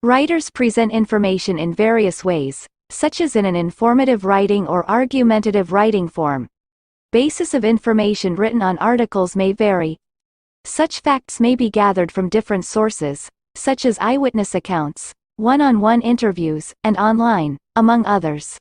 Writers present information in various ways, such as in an informative writing or argumentative writing form. Basis of information written on articles may vary. Such facts may be gathered from different sources, such as eyewitness accounts, one-on-one interviews, and online, among others.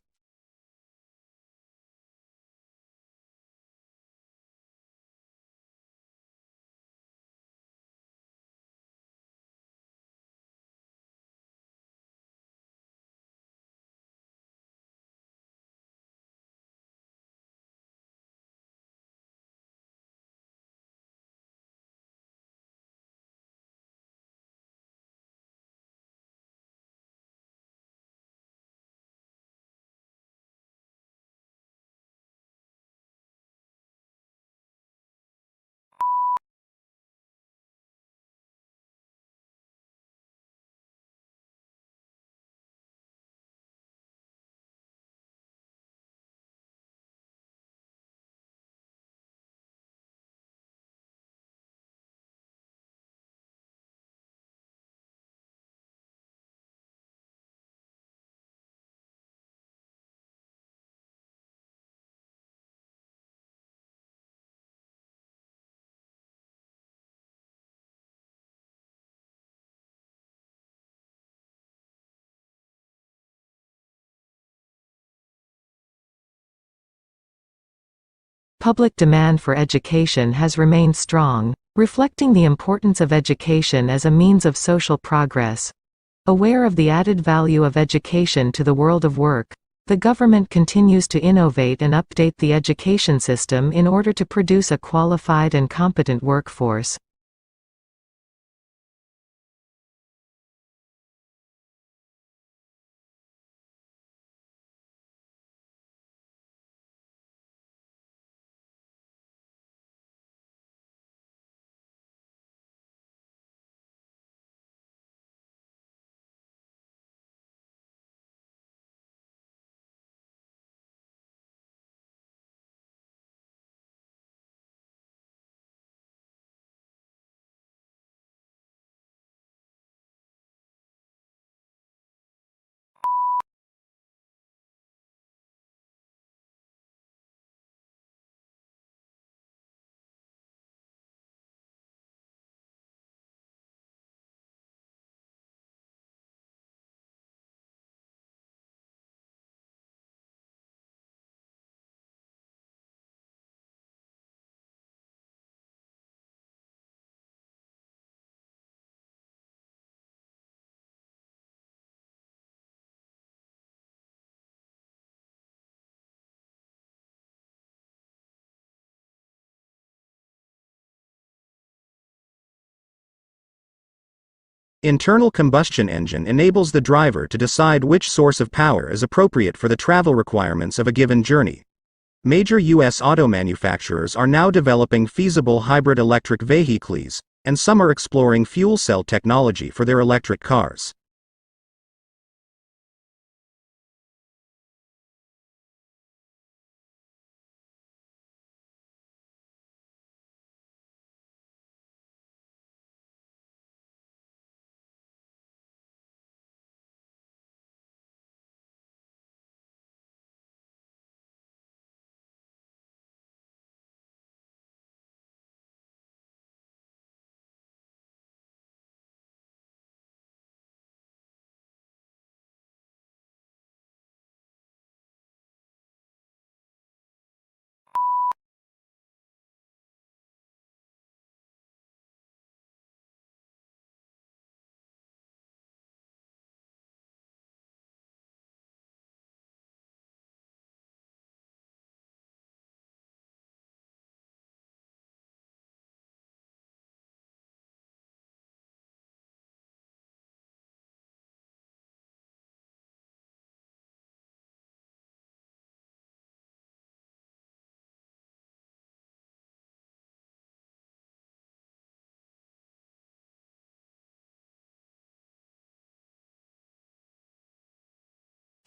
Public demand for education has remained strong, reflecting the importance of education as a means of social progress. Aware of the added value of education to the world of work, the government continues to innovate and update the education system in order to produce a qualified and competent workforce. Internal combustion engine enables the driver to decide which source of power is appropriate for the travel requirements of a given journey. Major U.S. auto manufacturers are now developing feasible hybrid electric vehicles, and some are exploring fuel cell technology for their electric cars.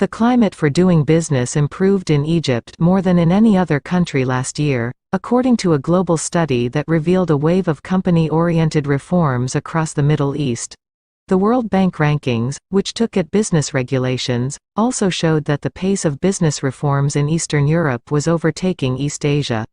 The climate for doing business improved in Egypt more than in any other country last year, according to a global study that revealed a wave of company-oriented reforms across the Middle East. The World Bank rankings, which took at business regulations, also showed that the pace of business reforms in Eastern Europe was overtaking East Asia.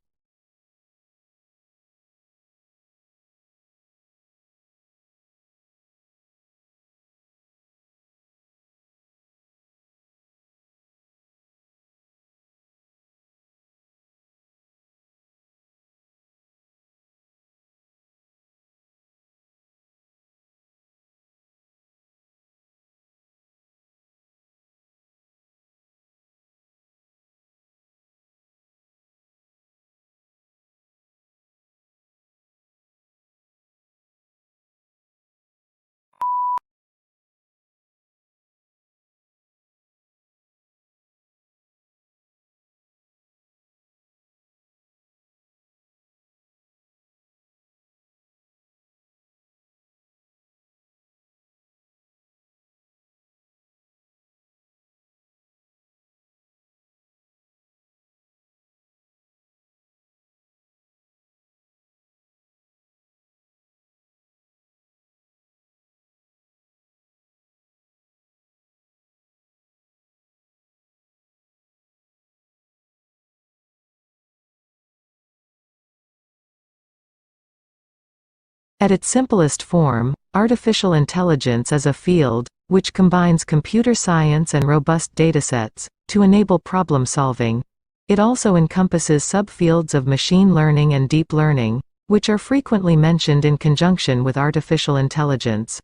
At its simplest form, artificial intelligence is a field which combines computer science and robust datasets to enable problem solving. It also encompasses subfields of machine learning and deep learning, which are frequently mentioned in conjunction with artificial intelligence.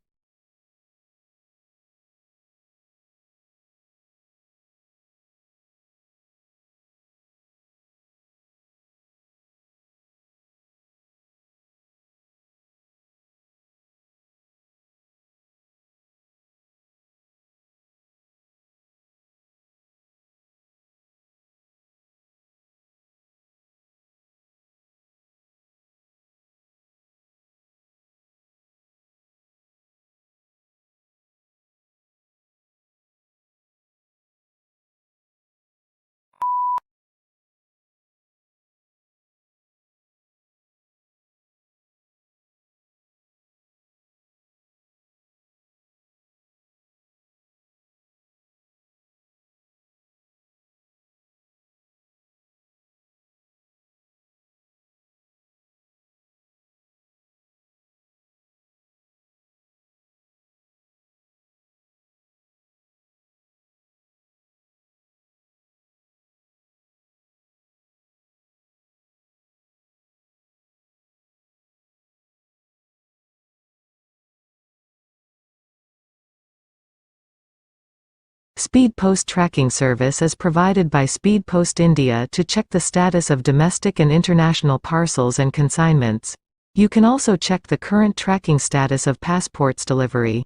Speed Post Tracking Service is provided by Speed Post India to check the status of domestic and international parcels and consignments. You can also check the current tracking status of passports delivery.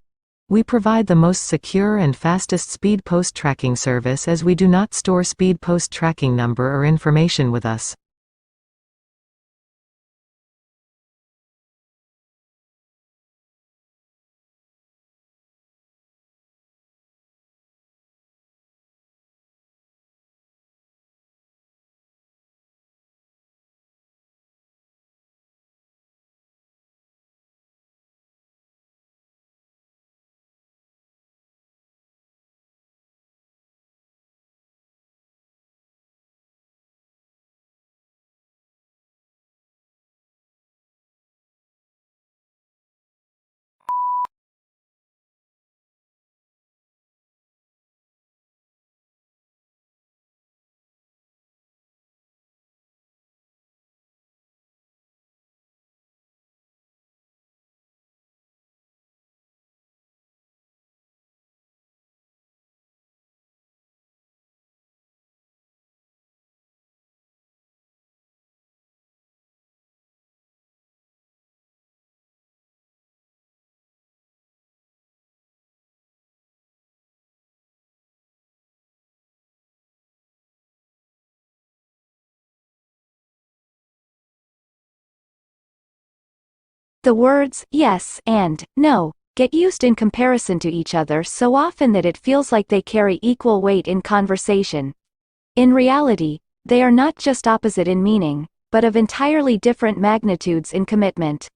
We provide the most secure and fastest Speed Post Tracking service as we do not store Speed Post Tracking number or information with us. The words yes and no get used in comparison to each other so often that it feels like they carry equal weight in conversation. In reality, they are not just opposite in meaning, but of entirely different magnitudes in commitment.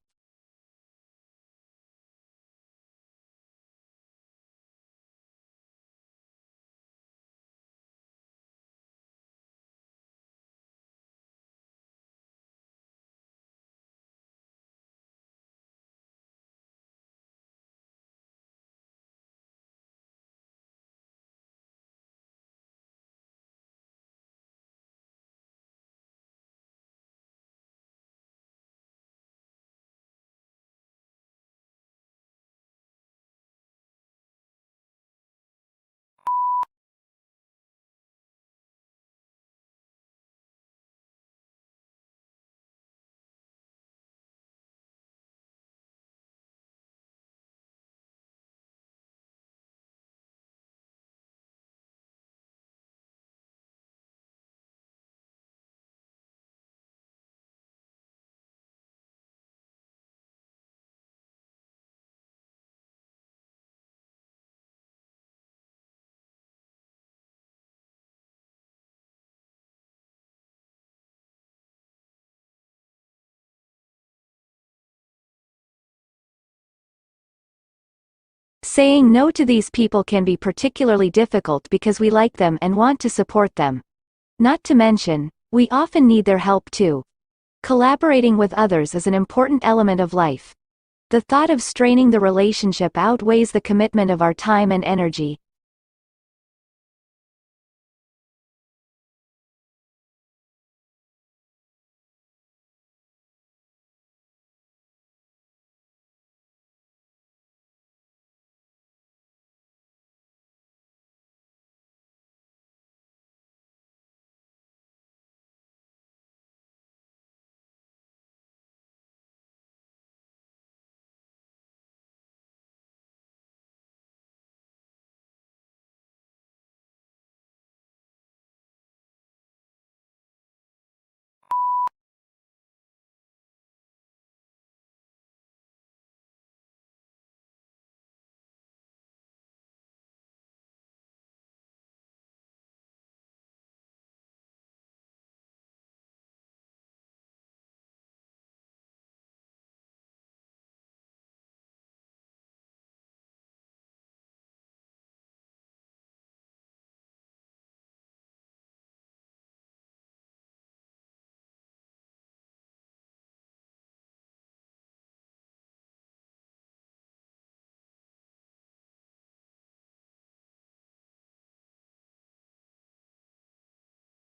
Saying no to these people can be particularly difficult because we like them and want to support them. Not to mention, we often need their help too. Collaborating with others is an important element of life. The thought of straining the relationship outweighs the commitment of our time and energy.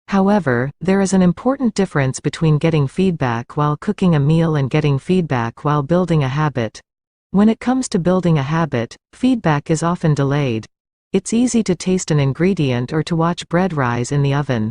However, there is an important difference between getting feedback while cooking a meal and getting feedback while building a habit. When it comes to building a habit, feedback is often delayed. It's easy to taste an ingredient or to watch bread rise in the oven.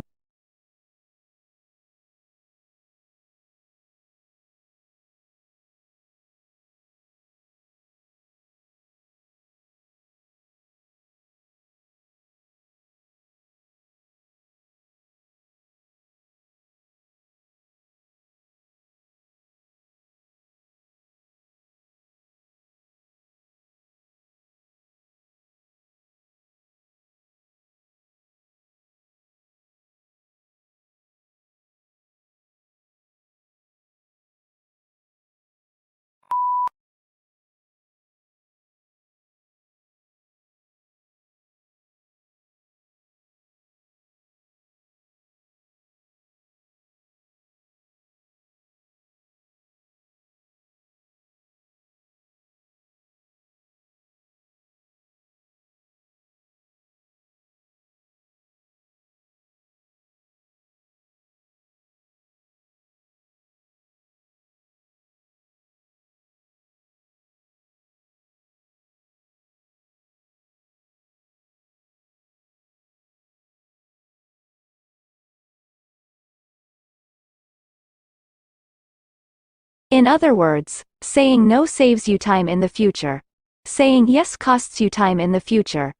In other words, saying no saves you time in the future. Saying yes costs you time in the future.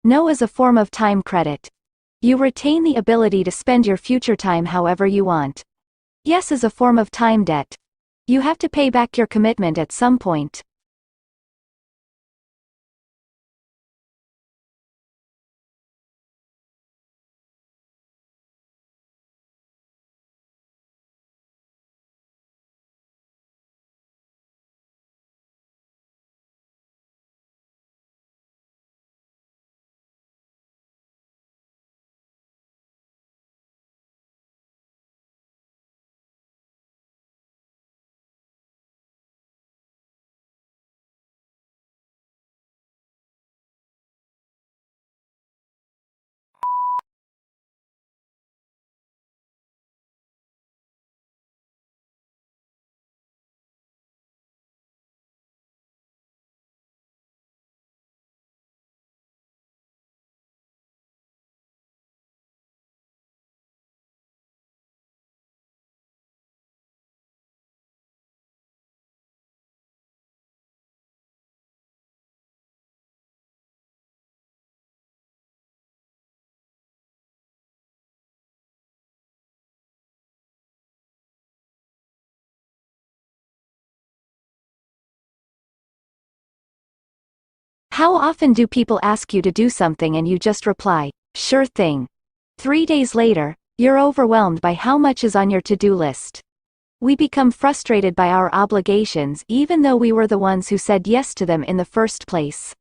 No is a form of time credit. You retain the ability to spend your future time however you want. Yes is a form of time debt. You have to pay back your commitment at some point. How often do people ask you to do something and you just reply, "Sure thing." 3 days later, you're overwhelmed by how much is on your to-do list. We become frustrated by our obligations even though we were the ones who said yes to them in the first place.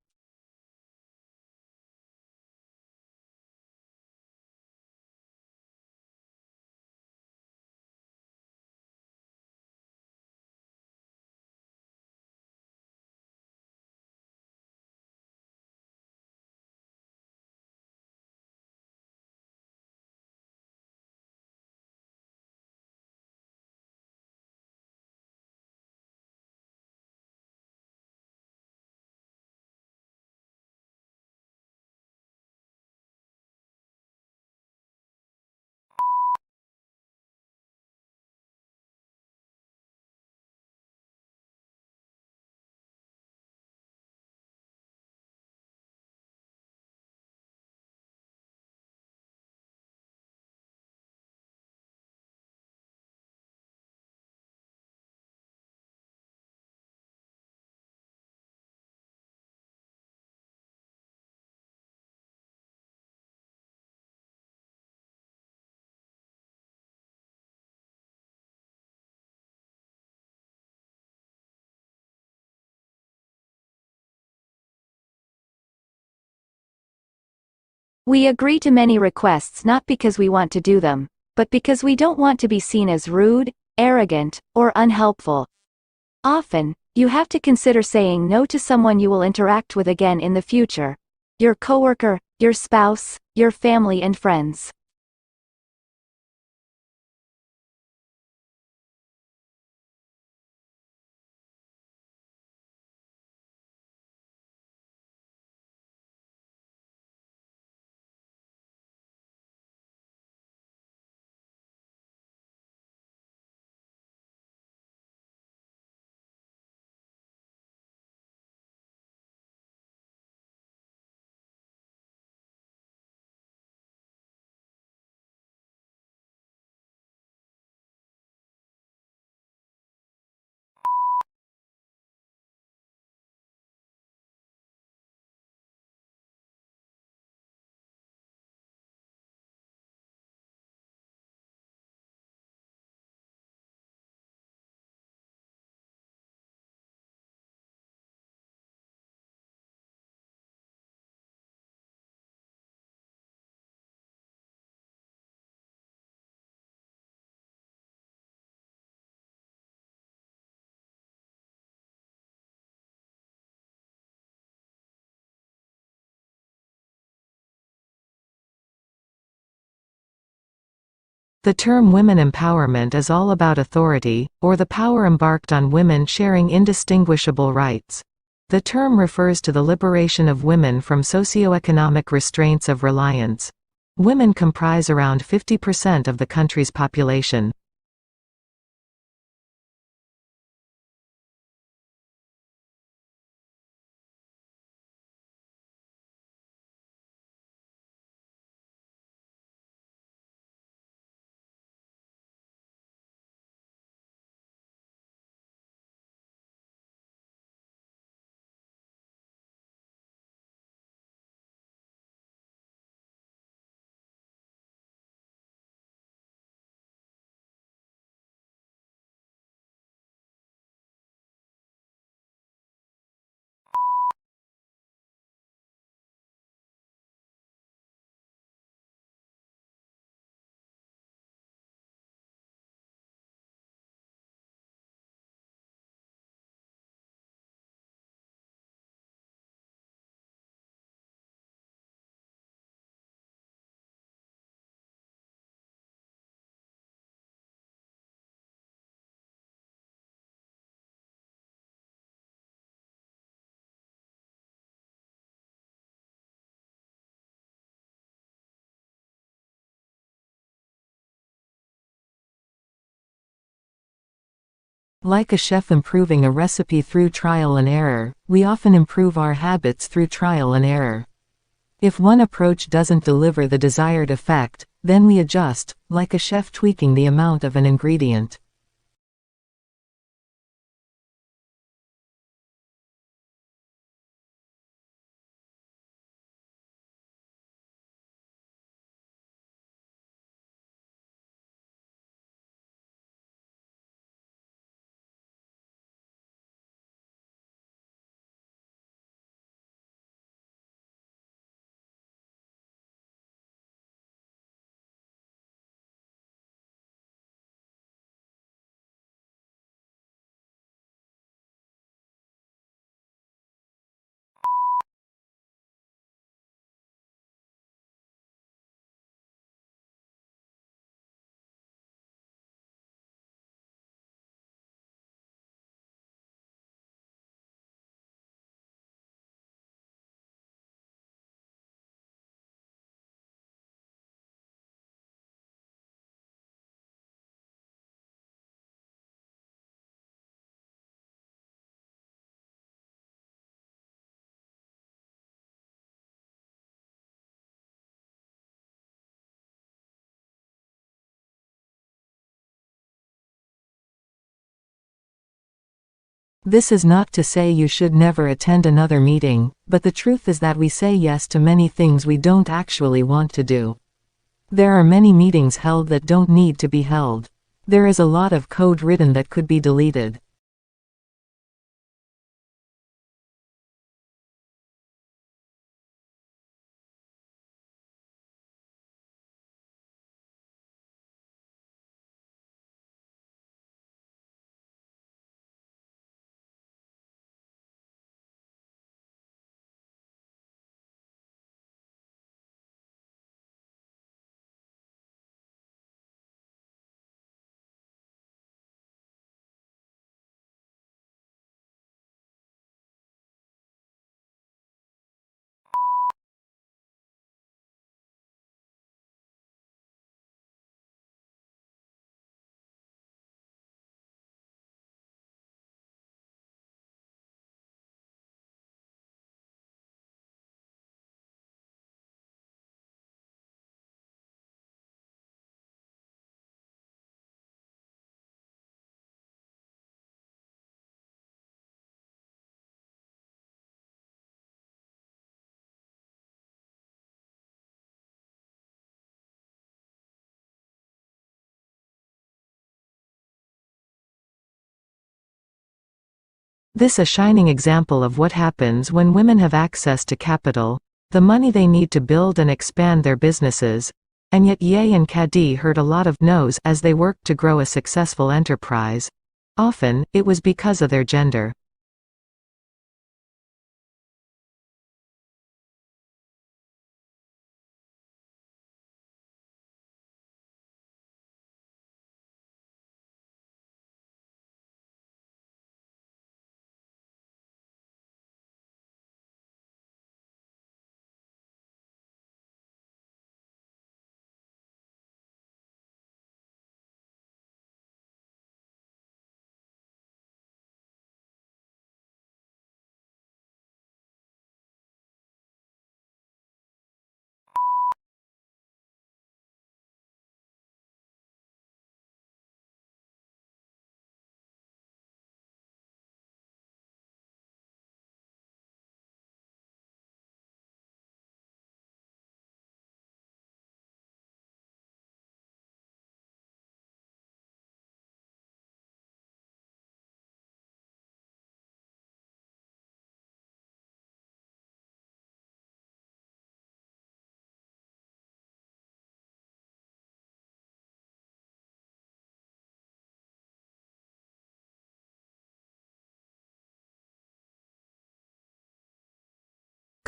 We agree to many requests not because we want to do them, but because we don't want to be seen as rude, arrogant, or unhelpful. Often, you have to consider saying no to someone you will interact with again in the future. Your coworker, your spouse, your family and friends. The term women empowerment is all about authority, or the power embarked on women sharing indistinguishable rights. The term refers to the liberation of women from socioeconomic restraints of reliance. Women comprise around 50% of the country's population. Like a chef improving a recipe through trial and error, we often improve our habits through trial and error. If one approach doesn't deliver the desired effect, then we adjust, like a chef tweaking the amount of an ingredient. This is not to say you should never attend another meeting, but the truth is that we say yes to many things we don't actually want to do. There are many meetings held that don't need to be held. There is a lot of code written that could be deleted. This a shining example of what happens when women have access to capital, the money they need to build and expand their businesses, and yet Ye and Kadi heard a lot of no's as they worked to grow a successful enterprise. Often, it was because of their gender.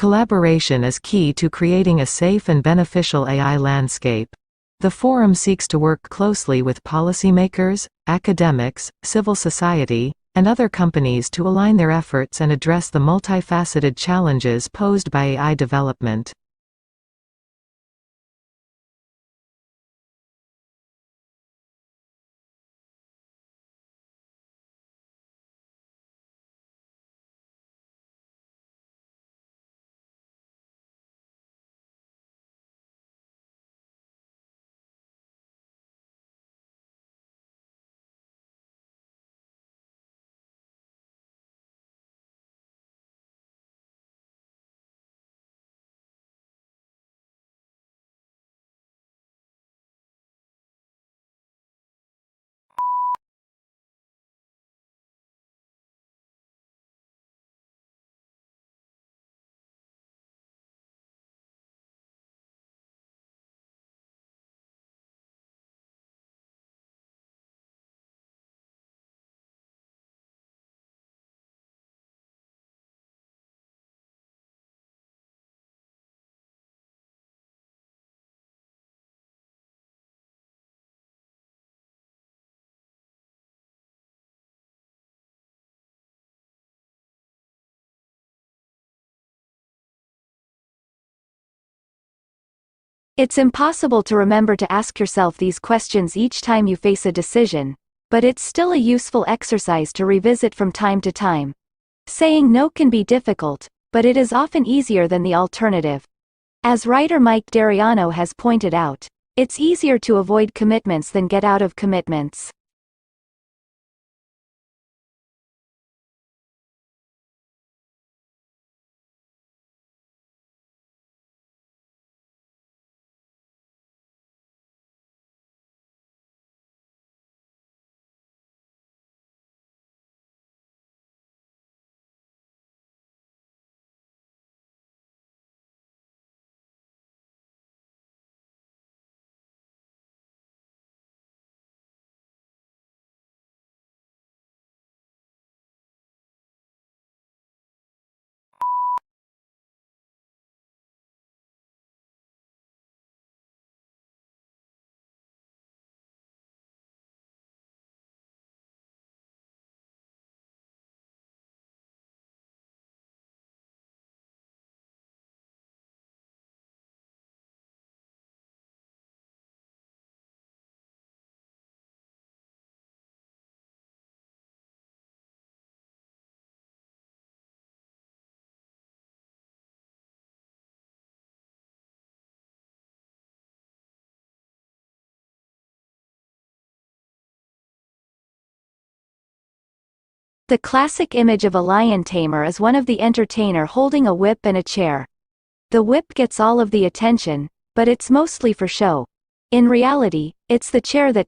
Collaboration is key to creating a safe and beneficial AI landscape. The forum seeks to work closely with policymakers, academics, civil society, and other companies to align their efforts and address the multifaceted challenges posed by AI development. It's impossible to remember to ask yourself these questions each time you face a decision, but it's still a useful exercise to revisit from time to time. Saying no can be difficult, but it is often easier than the alternative. As writer Mike Dariano has pointed out, it's easier to avoid commitments than get out of commitments. The classic image of a lion tamer is one of the entertainer holding a whip and a chair. The whip gets all of the attention, but it's mostly for show. In reality, it's the chair that